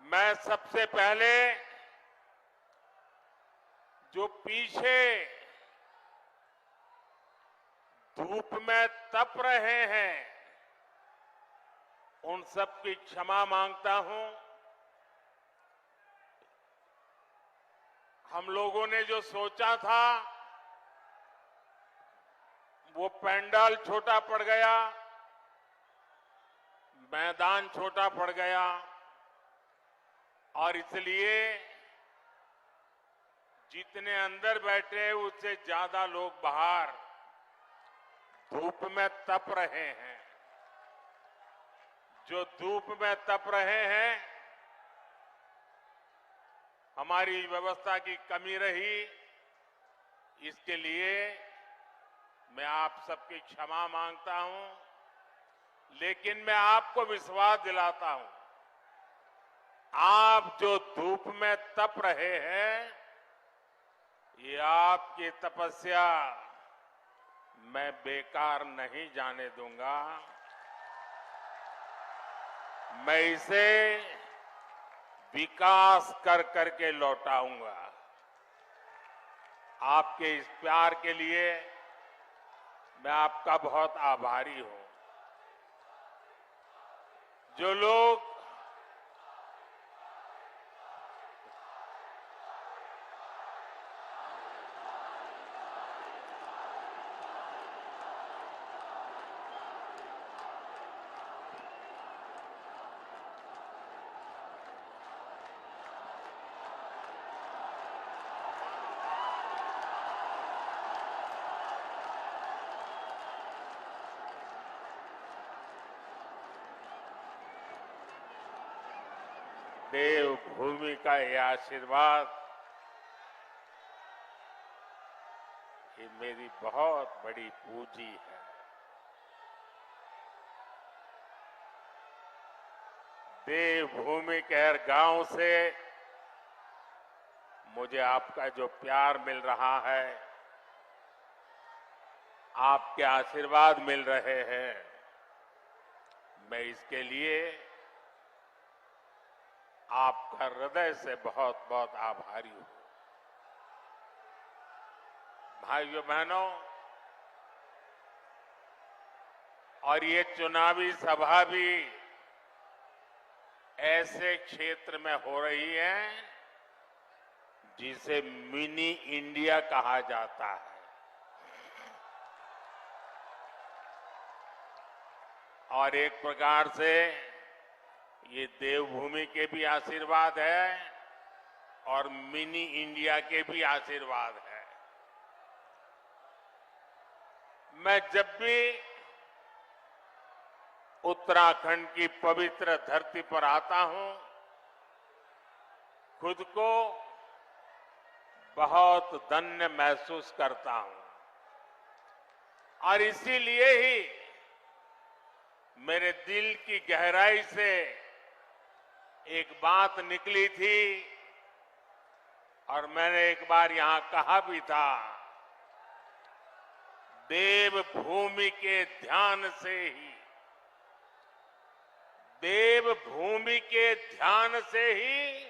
मैं सबसे पहले जो पीछे धूप में तप रहे हैं उन सब की क्षमा मांगता हूं। हम लोगों ने जो सोचा था वो पंडाल छोटा पड़ गया, मैदान छोटा पड़ गया और इसलिए जितने अंदर बैठे उससे ज्यादा लोग बाहर धूप में तप रहे हैं। जो धूप में तप रहे हैं, हमारी व्यवस्था की कमी रही, इसके लिए मैं आप सबकी क्षमा मांगता हूं। लेकिन मैं आपको विश्वास दिलाता हूं, आप जो धूप में तप रहे हैं, ये आपकी तपस्या मैं बेकार नहीं जाने दूंगा। मैं इसे विकास कर करके लौटाऊंगा। आपके इस प्यार के लिए मैं आपका बहुत आभारी हूं। जो लोग देवभूमि का यह आशीर्वाद, ये मेरी बहुत बड़ी पूंजी है। देवभूमि के हर गांव से मुझे आपका जो प्यार मिल रहा है, आपके आशीर्वाद मिल रहे हैं, मैं इसके लिए आपका हृदय से बहुत बहुत आभारी हूं। भाइयों बहनों, और ये चुनावी सभा भी ऐसे क्षेत्र में हो रही है जिसे मिनी इंडिया कहा जाता है। और एक प्रकार से ये देवभूमि के भी आशीर्वाद है और मिनी इंडिया के भी आशीर्वाद है। मैं जब भी उत्तराखंड की पवित्र धरती पर आता हूं, खुद को बहुत धन्य महसूस करता हूं। और इसीलिए ही मेरे दिल की गहराई से एक बात निकली थी और मैंने एक बार यहां कहा भी था, देवभूमि के ध्यान से ही, देवभूमि के ध्यान से ही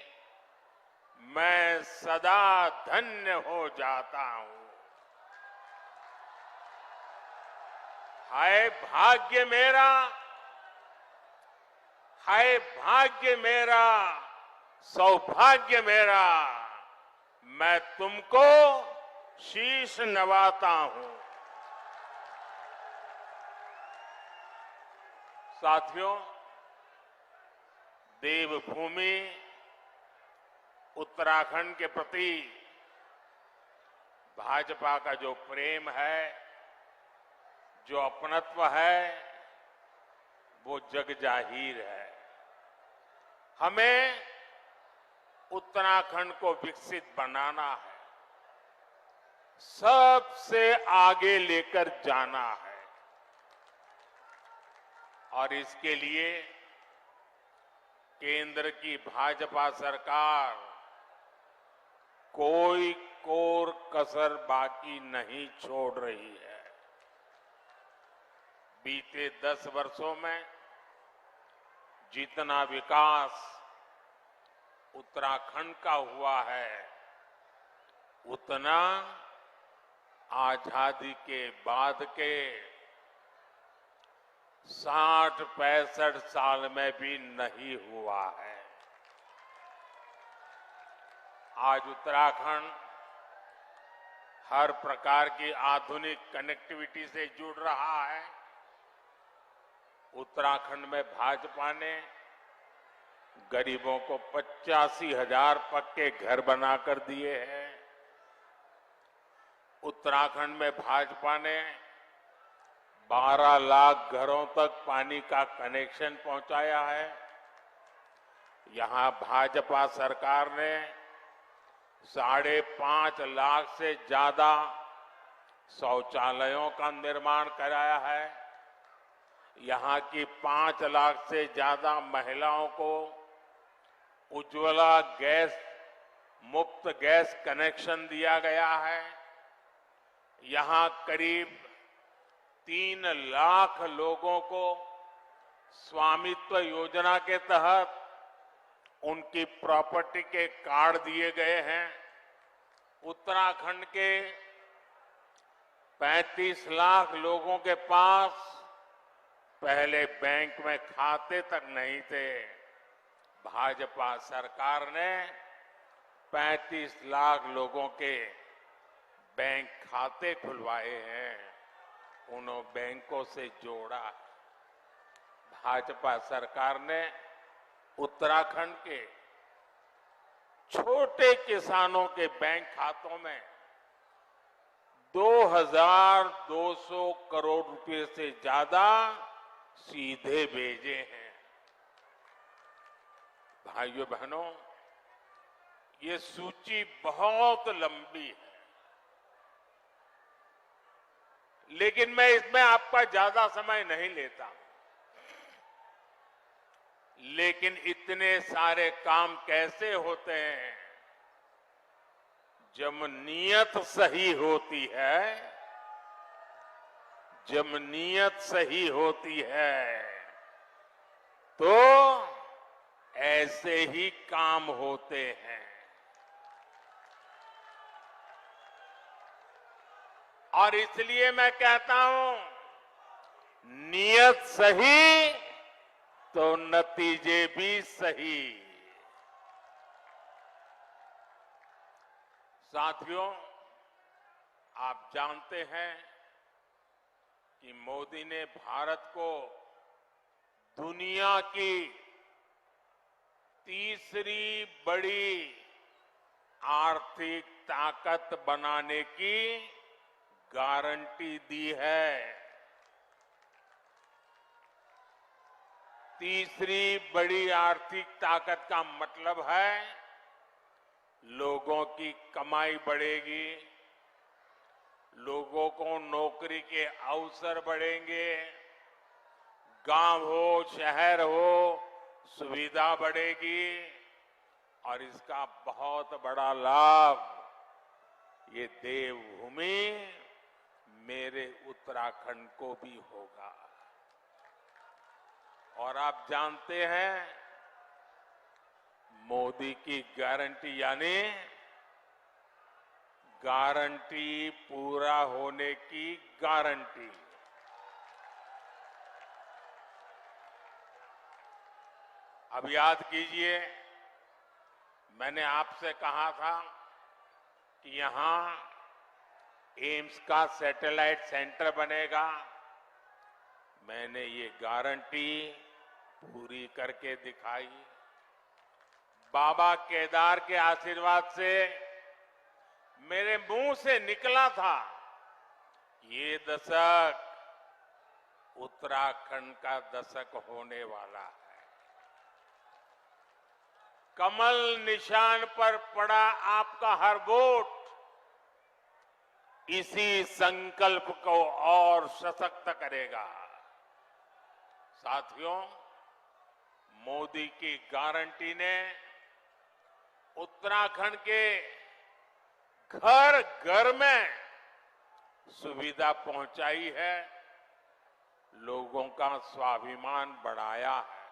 मैं सदा धन्य हो जाता हूं। हाय भाग्य मेरा, हाय भाग्य मेरा, सौभाग्य मेरा, मैं तुमको शीश नवाता हूं। साथियों, देवभूमि उत्तराखंड के प्रति भाजपा का जो प्रेम है, जो अपनत्व है, वो जगजाहिर है। हमें उत्तराखंड को विकसित बनाना है, सबसे आगे लेकर जाना है और इसके लिए केंद्र की भाजपा सरकार कोई कोर कसर बाकी नहीं छोड़ रही है। बीते 10 वर्षों में जितना विकास उत्तराखंड का हुआ है उतना आजादी के बाद के 60-65 साल में भी नहीं हुआ है। आज उत्तराखंड हर प्रकार की आधुनिक कनेक्टिविटी से जुड़ रहा है। उत्तराखंड में भाजपा ने गरीबों को 85,000 पक्के घर बनाकर दिए हैं। उत्तराखंड में भाजपा ने 12 लाख घरों तक पानी का कनेक्शन पहुंचाया है। यहां भाजपा सरकार ने 5.5 लाख से ज्यादा शौचालयों का निर्माण कराया है। यहां की 5 लाख से ज्यादा महिलाओं को उज्ज्वला गैस मुफ्त गैस कनेक्शन दिया गया है। यहां करीब 3 लाख लोगों को स्वामित्व योजना के तहत उनकी प्रॉपर्टी के कार्ड दिए गए हैं। उत्तराखंड के 35 लाख लोगों के पास पहले बैंक में खाते तक नहीं थे। भाजपा सरकार ने 35 लाख लोगों के बैंक खाते खुलवाए हैं, उन्होंने बैंकों से जोड़ा। भाजपा सरकार ने उत्तराखंड के छोटे किसानों के बैंक खातों में 2,200 करोड़ रुपए से ज्यादा सीधे भेजे हैं। भाइयों बहनों, ये सूची बहुत लंबी है, लेकिन मैं इसमें आपका ज्यादा समय नहीं लेता। लेकिन इतने सारे काम कैसे होते हैं? जब नीयत सही होती है, जब नीयत सही होती है तो ऐसे ही काम होते हैं। और इसलिए मैं कहता हूं, नीयत सही तो नतीजे भी सही। साथियों, आप जानते हैं कि मोदी ने भारत को दुनिया की तीसरी बड़ी आर्थिक ताकत बनाने की गारंटी दी है। तीसरी बड़ी आर्थिक ताकत का मतलब है लोगों की कमाई बढ़ेगी, लोगों को नौकरी के अवसर बढ़ेंगे, गांव हो शहर हो सुविधा बढ़ेगी और इसका बहुत बड़ा लाभ ये देवभूमि मेरे उत्तराखंड को भी होगा। और आप जानते हैं, मोदी की गारंटी यानी गारंटी पूरा होने की गारंटी। अब याद कीजिए, मैंने आपसे कहा था कि यहां एम्स का सैटेलाइट सेंटर बनेगा। मैंने ये गारंटी पूरी करके दिखाई। बाबा केदार के आशीर्वाद से मेरे मुंह से निकला था, ये दशक उत्तराखंड का दशक होने वाला है। कमल निशान पर पड़ा आपका हर वोट इसी संकल्प को और सशक्त करेगा। साथियों, मोदी की गारंटी ने उत्तराखंड के घर घर में सुविधा पहुंचाई है, लोगों का स्वाभिमान बढ़ाया है।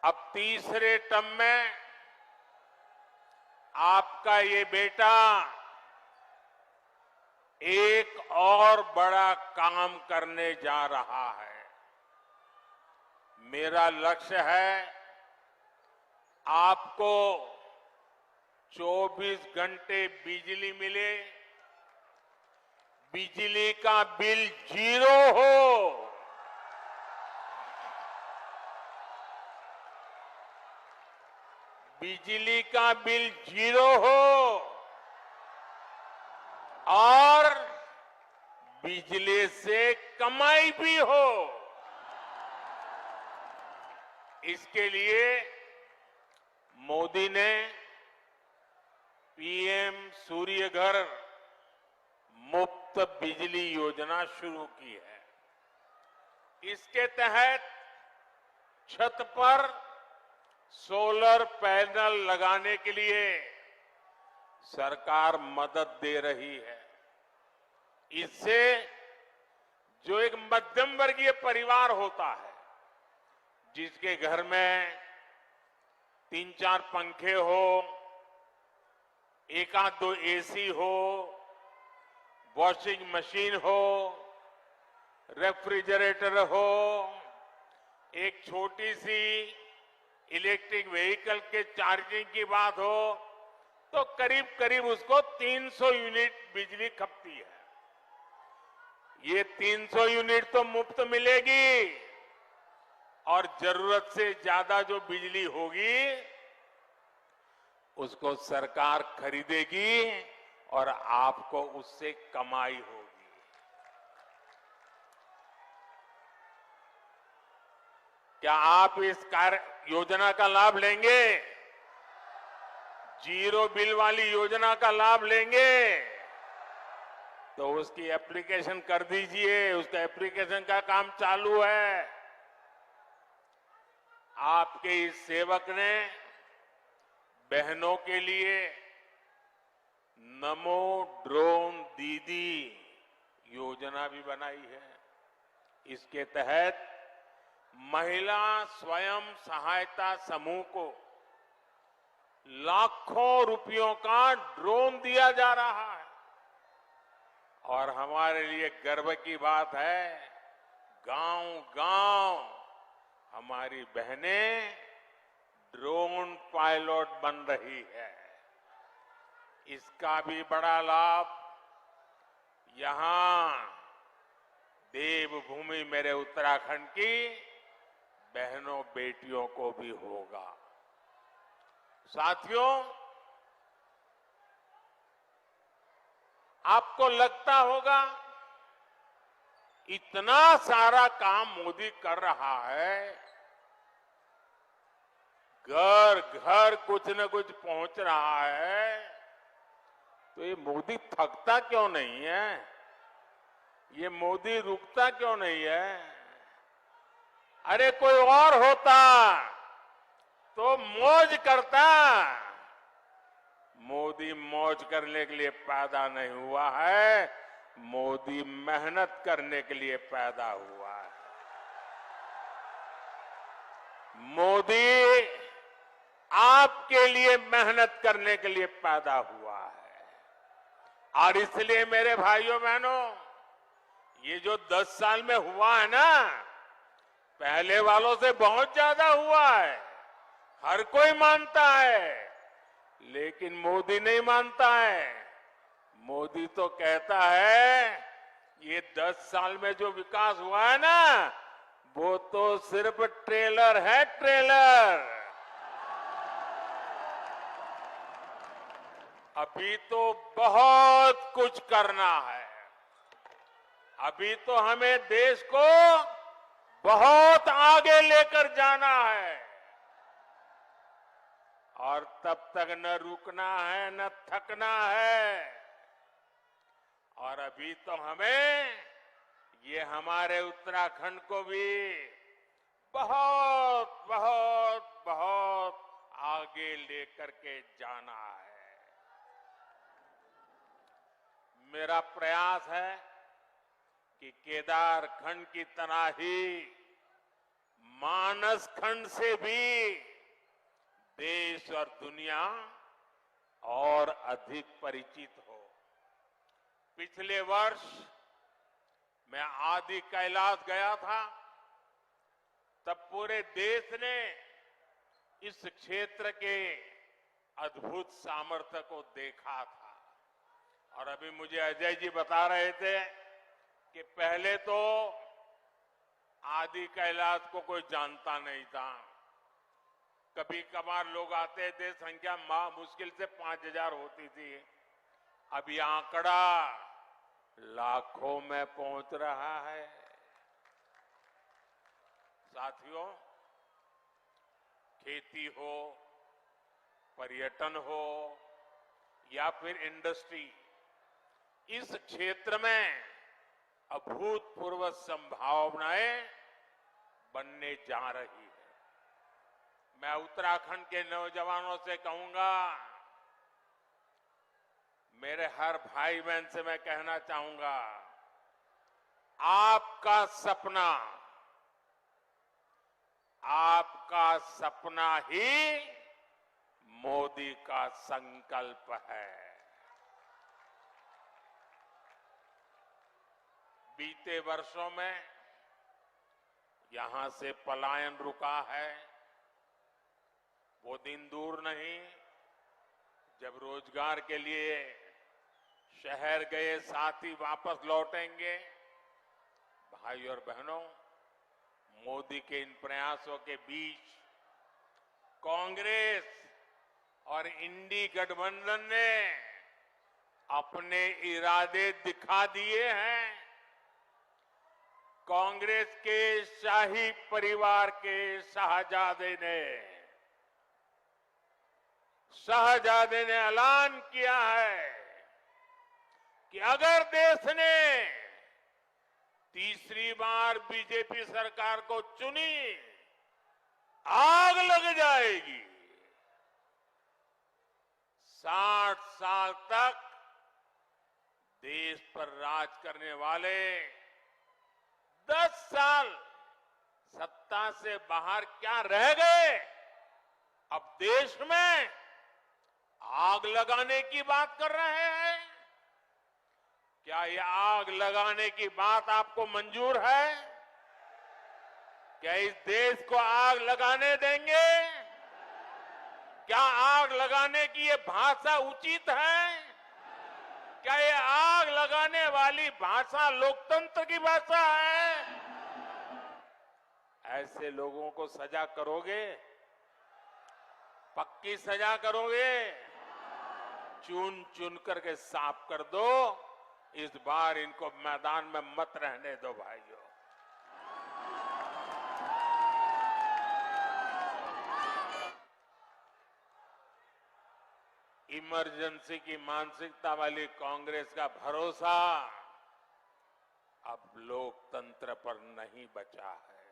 अब तीसरे टर्म में आपका ये बेटा एक और बड़ा काम करने जा रहा है। मेरा लक्ष्य है आपको 24 घंटे बिजली मिले, बिजली का बिल 0 हो, बिजली का बिल 0 हो और बिजली से कमाई भी हो। इसके लिए मोदी ने पीएम सूर्य घर मुफ्त बिजली योजना शुरू की है। इसके तहत छत पर सोलर पैनल लगाने के लिए सरकार मदद दे रही है। इससे जो एक मध्यम वर्गीय परिवार होता है, जिसके घर में 3-4 पंखे हो, एक आध 2 एसी हो, वॉशिंग मशीन हो, रेफ्रिजरेटर हो, एक छोटी सी इलेक्ट्रिक व्हीकल के चार्जिंग की बात हो, तो करीब करीब उसको 300 यूनिट बिजली खपती है। ये 300 यूनिट तो मुफ्त मिलेगी और जरूरत से ज्यादा जो बिजली होगी उसको सरकार खरीदेगी और आपको उससे कमाई होगी। क्या आप इस कार्य योजना का लाभ लेंगे? जीरो बिल वाली योजना का लाभ लेंगे तो उसकी एप्लीकेशन कर दीजिए। उसका एप्लीकेशन का काम चालू है। आपके इस सेवक ने बहनों के लिए नमो ड्रोन दीदी योजना भी बनाई है। इसके तहत महिला स्वयं सहायता समूह को लाखों रुपयों का ड्रोन दिया जा रहा है। और हमारे लिए गर्व की बात है, गांव-गांव हमारी बहनें ड्रोन पायलट बन रही है। इसका भी बड़ा लाभ यहां देवभूमि मेरे उत्तराखंड की बहनों बेटियों को भी होगा। साथियों, आपको लगता होगा इतना सारा काम मोदी कर रहा है, घर घर कुछ न कुछ पहुंच रहा है, तो ये मोदी थकता क्यों नहीं है? ये मोदी रुकता क्यों नहीं है? अरे कोई और होता तो मौज करता। मोदी मौज करने के लिए पैदा नहीं हुआ है, मोदी मेहनत करने के लिए पैदा हुआ है। मोदी आपके लिए मेहनत करने के लिए पैदा हुआ है। और इसलिए मेरे भाइयों बहनों, ये जो 10 साल में हुआ है ना, पहले वालों से बहुत ज्यादा हुआ है। हर कोई मानता है, लेकिन मोदी नहीं मानता है। मोदी तो कहता है ये 10 साल में जो विकास हुआ है ना, वो तो सिर्फ ट्रेलर है, ट्रेलर। अभी तो बहुत कुछ करना है। अभी तो हमें देश को बहुत आगे लेकर जाना है और तब तक न रुकना है न थकना है। और अभी तो हमें ये हमारे उत्तराखंड को भी बहुत बहुत बहुत आगे लेकर के जाना है। मेरा प्रयास है कि केदारखंड की तरह ही मानस खंड से भी देश और दुनिया और अधिक परिचित हो। पिछले वर्ष मैं आदि कैलाश गया था, तब पूरे देश ने इस क्षेत्र के अद्भुत सामर्थ्य को देखा था। और अभी मुझे अजय जी बता रहे थे कि पहले तो आदि कैलाश को कोई जानता नहीं था। कभी कभार लोग आते थे, संख्या मुश्किल से 5,000 होती थी। अब ये आंकड़ा लाखों में पहुंच रहा है। साथियों, खेती हो, पर्यटन हो या फिर इंडस्ट्री, इस क्षेत्र में अभूतपूर्व संभावनाएं बनने जा रही है। मैं उत्तराखंड के नौजवानों से कहूंगा, मेरे हर भाई बहन से मैं कहना चाहूंगा, आपका सपना ही मोदी का संकल्प है। बीते वर्षों में यहां से पलायन रुका है। वो दिन दूर नहीं जब रोजगार के लिए शहर गए साथी वापस लौटेंगे। भाई और बहनों, मोदी के इन प्रयासों के बीच कांग्रेस और इंडी गठबंधन ने अपने इरादे दिखा दिए हैं। कांग्रेस के शाही परिवार के शहजादे ने ऐलान किया है कि अगर देश ने तीसरी बार बीजेपी सरकार को चुनी, आग लग जाएगी। 60 साल तक देश पर राज करने वाले 10 साल सत्ता से बाहर क्या रह गए, अब देश में आग लगाने की बात कर रहे हैं। क्या ये आग लगाने की बात आपको मंजूर है? क्या इस देश को आग लगाने देंगे? क्या आग लगाने की ये भाषा उचित है? क्या ये आग लगाने वाली भाषा लोकतंत्र की भाषा है? ऐसे लोगों को सजा करोगे? पक्की सजा करोगे? चुन चुन करके साफ कर दो। इस बार इनको मैदान में मत रहने दो भाइयों। इमरजेंसी की मानसिकता वाली कांग्रेस का भरोसा अब लोकतंत्र पर नहीं बचा है।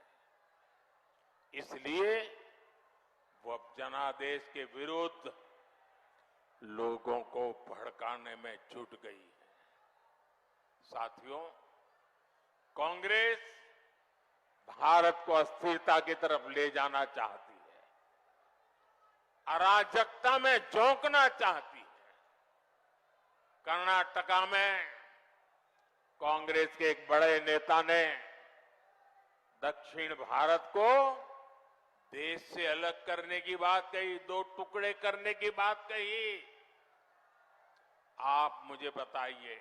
इसलिए वो अब जनादेश के विरुद्ध लोगों को भड़काने में जुट गई है। साथियों, कांग्रेस भारत को अस्थिरता की तरफ ले जाना चाहती है, अराजकता में झोंकना चाहती है। कर्नाटका में कांग्रेस के एक बड़े नेता ने दक्षिण भारत को देश से अलग करने की बात कही, 2 टुकड़े करने की बात कही। आप मुझे बताइए,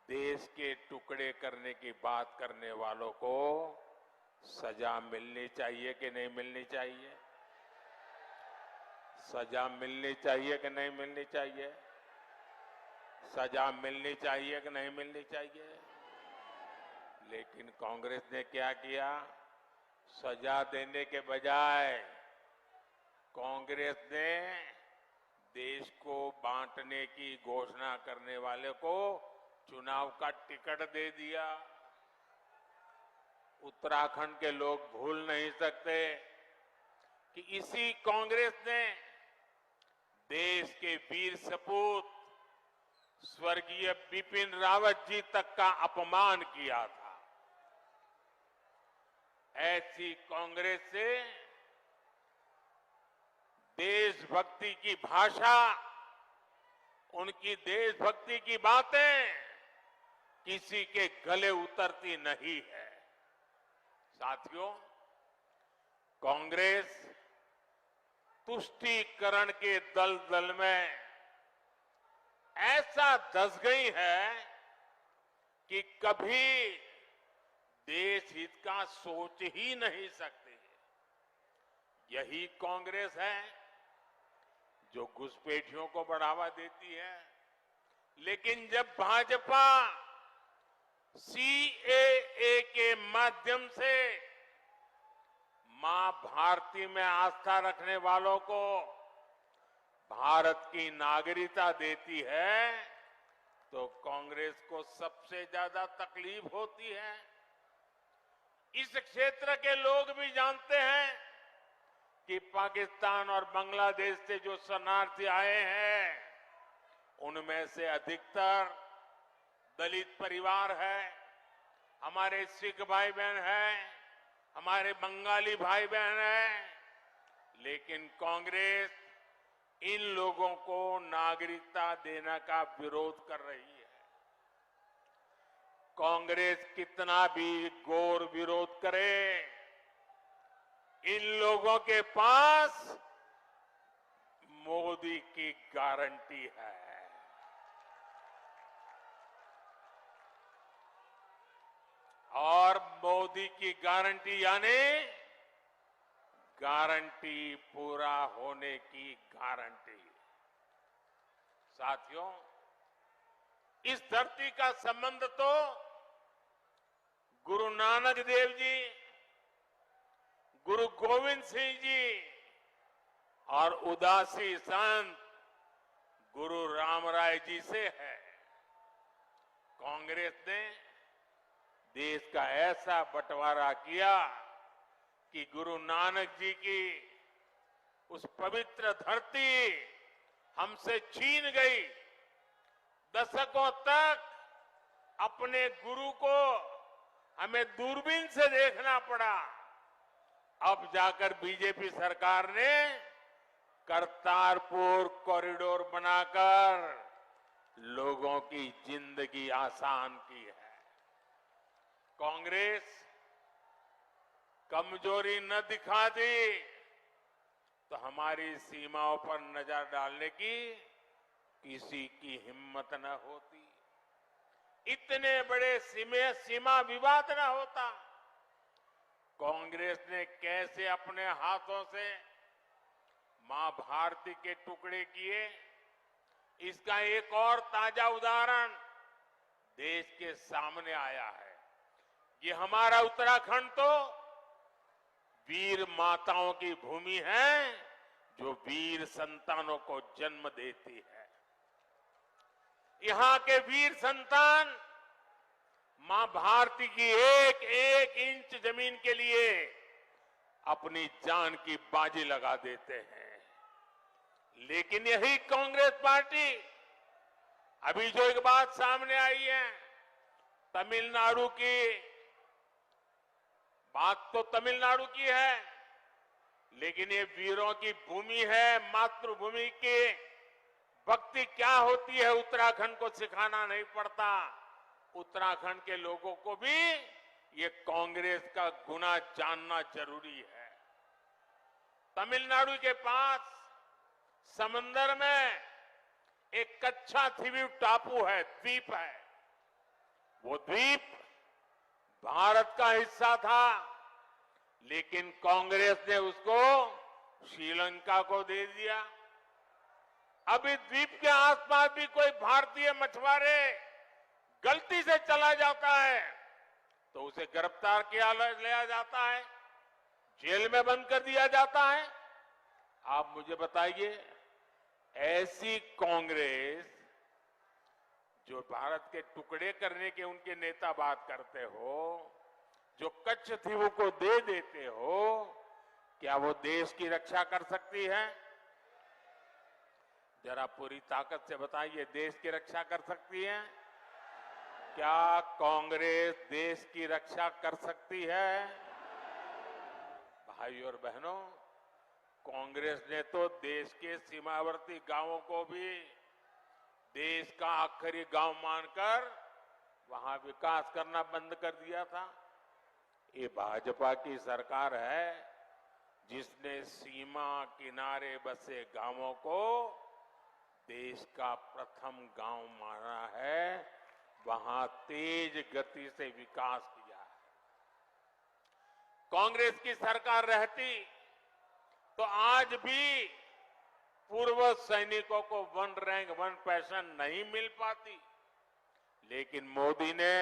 देश के टुकड़े करने की बात करने वालों को सजा मिलनी चाहिए कि नहीं मिलनी चाहिए? सजा मिलनी चाहिए कि नहीं मिलनी चाहिए? सजा मिलनी चाहिए कि नहीं मिलनी चाहिए? लेकिन कांग्रेस ने क्या किया? सजा देने के बजाय कांग्रेस ने देश को बांटने की घोषणा करने वाले को चुनाव का टिकट दे दिया। उत्तराखंड के लोग भूल नहीं सकते कि इसी कांग्रेस ने देश के वीर सपूत स्वर्गीय बिपिन रावत जी तक का अपमान किया था। ऐसी कांग्रेस से देशभक्ति की भाषा, उनकी देशभक्ति की बातें किसी के गले उतरती नहीं है। साथियों, कांग्रेस तुष्टीकरण के दलदल में ऐसा धंस गई है कि कभी देश हित का सोच ही नहीं सकती। यही कांग्रेस है जो घुसपैठियों को बढ़ावा देती है, लेकिन जब भाजपा सीएए के माध्यम से मां भारती में आस्था रखने वालों को भारत की नागरिकता देती है, तो कांग्रेस को सबसे ज्यादा तकलीफ होती है। इस क्षेत्र के लोग भी जानते हैं कि पाकिस्तान और बांग्लादेश से जो शरणार्थी आए हैं, उनमें से अधिकतर दलित परिवार है, हमारे सिख भाई बहन हैं, हमारे बंगाली भाई बहन हैं, लेकिन कांग्रेस इन लोगों को नागरिकता देने का विरोध कर रही है। कांग्रेस कितना भी घोर विरोध करे, इन लोगों के पास मोदी की गारंटी है। और मोदी की गारंटी यानी गारंटी पूरा होने की गारंटी। साथियों, इस धरती का संबंध तो गुरु नानक देव जी, गुरु गोविंद सिंह जी और उदासी संत गुरु रामराय जी से है। कांग्रेस ने देश का ऐसा बंटवारा किया कि गुरु नानक जी की उस पवित्र धरती हमसे छीन गई। दशकों तक अपने गुरु को हमें दूरबीन से देखना पड़ा। अब जाकर बीजेपी सरकार ने करतारपुर कॉरिडोर बनाकर लोगों की जिंदगी आसान की है। कांग्रेस कमजोरी न दिखा दी तो हमारी सीमाओं पर नजर डालने की किसी की हिम्मत न होती, इतने बड़े सीमा विवाद न होता। कांग्रेस ने कैसे अपने हाथों से मां भारती के टुकड़े किए, इसका एक और ताजा उदाहरण देश के सामने आया है। ये हमारा उत्तराखंड तो वीर माताओं की भूमि है, जो वीर संतानों को जन्म देती है। यहां के वीर संतान मां भारती की एक एक इंच जमीन के लिए अपनी जान की बाजी लगा देते हैं। लेकिन यही कांग्रेस पार्टी, अभी जो एक बात सामने आई है, तमिलनाडु की बात तो तमिलनाडु की है, लेकिन ये वीरों की भूमि है, मातृभूमि की भक्ति क्या होती है उत्तराखंड को सिखाना नहीं पड़ता। उत्तराखंड के लोगों को भी ये कांग्रेस का गुना जानना जरूरी है। तमिलनाडु के पास समंदर में एक कच्छा द्वीप टापू है, द्वीप है। वो द्वीप भारत का हिस्सा था, लेकिन कांग्रेस ने उसको श्रीलंका को दे दिया। अब इस द्वीप के आसपास भी कोई भारतीय मछुआरे गलती से चला जाता है तो उसे गिरफ्तार किया लिया जाता है, जेल में बंद कर दिया जाता है। आप मुझे बताइए, ऐसी कांग्रेस जो भारत के टुकड़े करने के उनके नेता बात करते हो, जो कच्छ द्वीप को दे देते हो, क्या वो देश की रक्षा कर सकती है? जरा पूरी ताकत से बताइए, देश की रक्षा कर सकती है? क्या कांग्रेस देश की रक्षा कर सकती है? भाइयों और बहनों, कांग्रेस ने तो देश के सीमावर्ती गांवों को भी देश का आखिरी गांव मानकर वहां विकास करना बंद कर दिया था। ये भाजपा की सरकार है जिसने सीमा किनारे बसे गांवों को देश का प्रथम गांव माना है, वहां तेज गति से विकास किया है। कांग्रेस की सरकार रहती तो आज भी पूर्व सैनिकों को वन रैंक वन पेंशन नहीं मिल पाती, लेकिन मोदी ने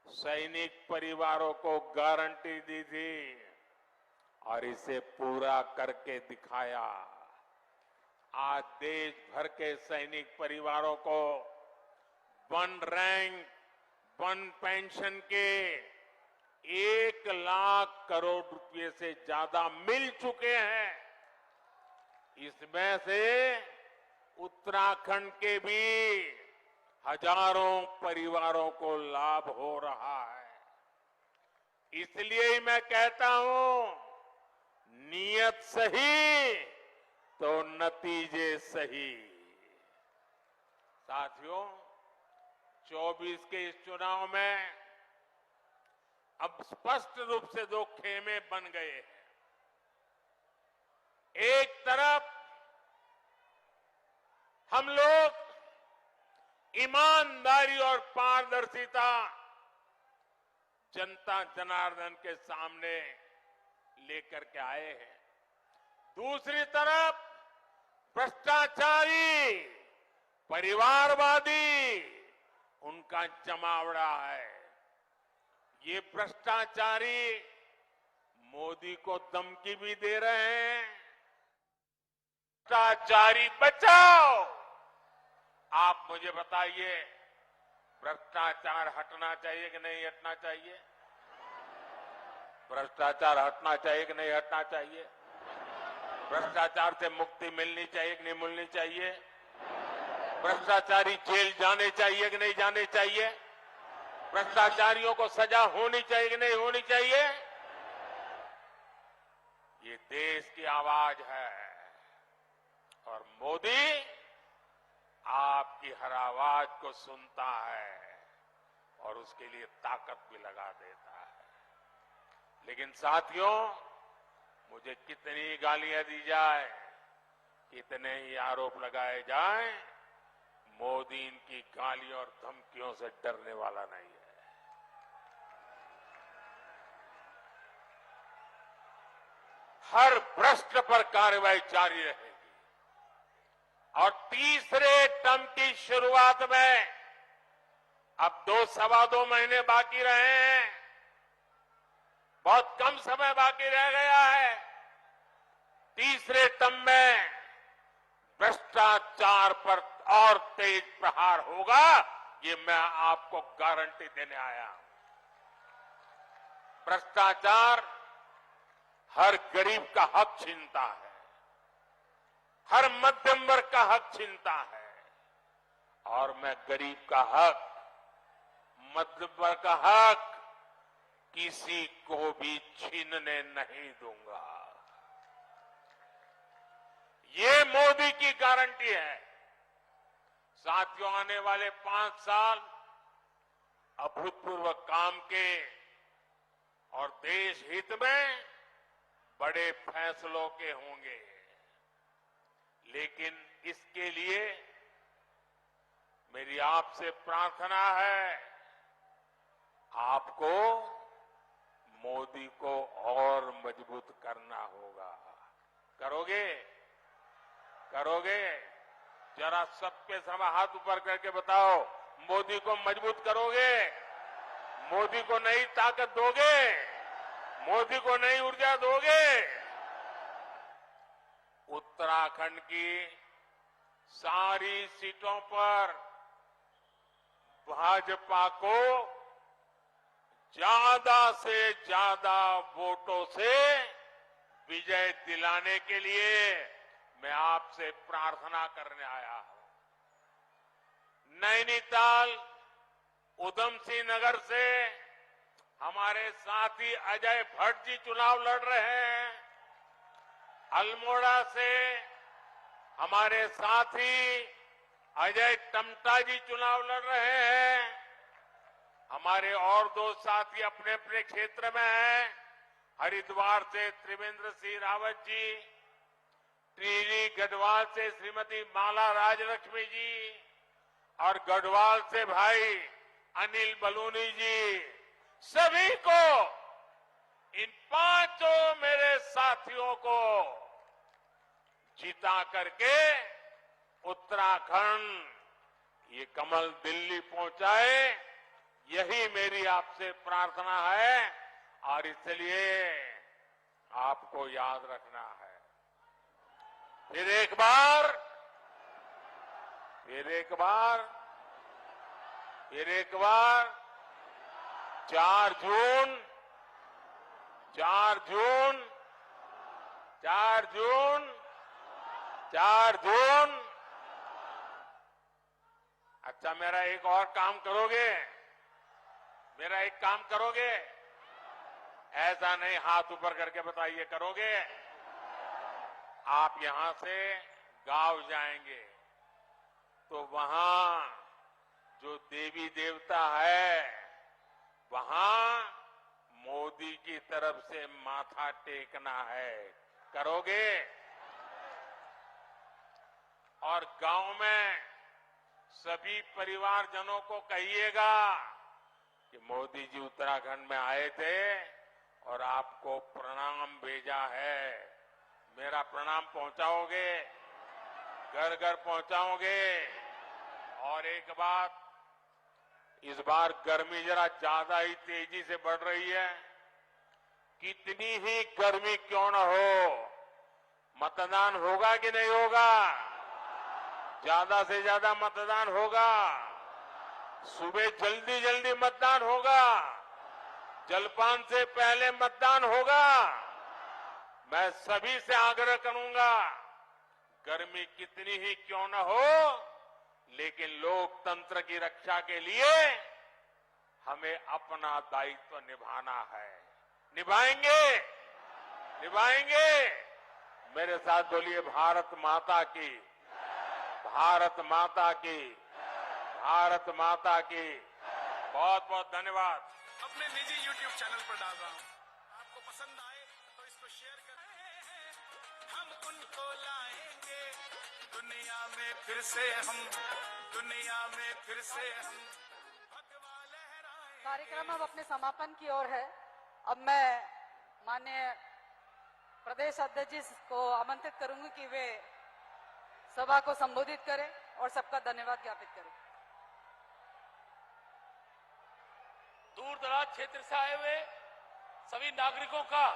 सैनिक परिवारों को गारंटी दी थी और इसे पूरा करके दिखाया। आज देश भर के सैनिक परिवारों को वन रैंक वन पेंशन के 1,00,000 करोड़ रुपए से ज्यादा मिल चुके हैं। इसमें से उत्तराखंड के भी हजारों परिवारों को लाभ हो रहा है। इसलिए ही मैं कहता हूं, नीयत सही तो नतीजे सही। साथियों, 24 के इस चुनाव में अब स्पष्ट रूप से दो खेमे बन गए हैं। एक तरफ हम लोग ईमानदारी और पारदर्शिता जनता जनार्दन के सामने लेकर के आए हैं। दूसरी तरफ भ्रष्टाचारी, परिवारवादी उनका जमावड़ा है। ये भ्रष्टाचारी मोदी को धमकी भी दे रहे हैं, भ्रष्टाचारी बचाओ। आप मुझे बताइए, भ्रष्टाचार हटना चाहिए कि नहीं हटना चाहिए? भ्रष्टाचार हटना चाहिए कि नहीं हटना चाहिए? भ्रष्टाचार से मुक्ति मिलनी चाहिए कि नहीं मिलनी चाहिए? भ्रष्टाचारी जेल जाने चाहिए कि नहीं जाने चाहिए? भ्रष्टाचारियों को सजा होनी चाहिए कि नहीं होनी चाहिए? ये देश की आवाज है और मोदी आपकी हर आवाज को सुनता है और उसके लिए ताकत भी लगा देता है। लेकिन साथियों, मुझे कितनी गालियां दी जाए, कितने ही आरोप लगाए जाए, मोदी इनकी गालियों और धमकियों से डरने वाला नहीं है। हर भ्रष्ट पर कार्रवाई जारी रहेगी और तीसरे टर्म की शुरुआत में अब 2-2.25 महीने बाकी रहे हैं, बहुत कम समय बाकी रह गया है। तीसरे टर्म में भ्रष्टाचार पर और तेज प्रहार होगा, ये मैं आपको गारंटी देने आया हूं। भ्रष्टाचार हर गरीब का हक छीनता है, हर मध्यम वर्ग का हक छीनता है और मैं गरीब का हक, मध्यम वर्ग का हक किसी को भी छीनने नहीं दूंगा। ये मोदी की गारंटी है। साथियों, आने वाले 5 साल अभूतपूर्व काम के और देश हित में बड़े फैसलों के होंगे, लेकिन इसके लिए मेरी आपसे प्रार्थना है, आपको मोदी को और मजबूत करना होगा। करोगे? करोगे? जरा सबके समय हाथ ऊपर करके बताओ, मोदी को मजबूत करोगे? मोदी को नई ताकत दोगे? मोदी को नई ऊर्जा दोगे? उत्तराखंड की सारी सीटों पर भाजपा को ज्यादा से ज्यादा वोटों से विजय दिलाने के लिए मैं आपसे प्रार्थना करने आया हूं। नैनीताल, उधम सिंह नगर से हमारे साथी अजय भट्ट जी चुनाव लड़ रहे हैं। अल्मोड़ा से हमारे साथी अजय टमटा जी चुनाव लड़ रहे हैं। हमारे और दो साथी अपने अपने क्षेत्र में हैं। हरिद्वार से त्रिवेंद्र सिंह रावत जी, टिहरी गढ़वाल से श्रीमती माला राजलक्ष्मी जी और गढ़वाल से भाई अनिल बलूनी जी, सभी को, इन पांचों मेरे साथियों को जिता करके उत्तराखंड ये कमल दिल्ली पहुंचाए, यही मेरी आपसे प्रार्थना है और इसलिए आपको याद रखना है। फिर एक बार 4 जून 4 जून। अच्छा, मेरा एक और काम करोगे? मेरा एक काम करोगे? ऐसा नहीं, हाथ ऊपर करके बताइए, करोगे? आप यहां से गांव जाएंगे तो वहां जो देवी देवता है, वहां मोदी की तरफ से माथा टेकना है। करोगे? और गांव में सभी परिवारजनों को कहिएगा कि मोदी जी उत्तराखंड में आए थे और आपको प्रणाम भेजा है। मेरा प्रणाम पहुंचाओगे? घर घर पहुंचाओगे? और एक बात, इस बार गर्मी जरा ज्यादा ही तेजी से बढ़ रही है। कितनी ही गर्मी क्यों न हो, मतदान होगा कि नहीं होगा? ज्यादा से ज्यादा मतदान होगा। सुबह जल्दी जल्दी मतदान होगा। जलपान से पहले मतदान होगा। मैं सभी से आग्रह करूंगा, गर्मी कितनी ही क्यों न हो, लेकिन लोकतंत्र की रक्षा के लिए हमें अपना दायित्व निभाना है। निभाएंगे? निभाएंगे? मेरे साथ बोलिए, भारत माता की, भारत माता की, भारत माता की। बहुत बहुत धन्यवाद। अपने निजी YouTube चैनल पर डाल रहा हूं, आपको पसंद आए तो इसको शेयर करें। हम उनको लाएंगे दुनिया में फिर से, हम दुनिया में फिर से हम भगवा लहराएंगे। कार्यक्रम अब अपने समापन की ओर है। अब मैं माननीय प्रदेश अध्यक्ष जी को आमंत्रित करूंगी कि वे सभा को संबोधित करें और सबका धन्यवाद ज्ञापित करें। दूर दराज क्षेत्र से आए हुए सभी नागरिकों का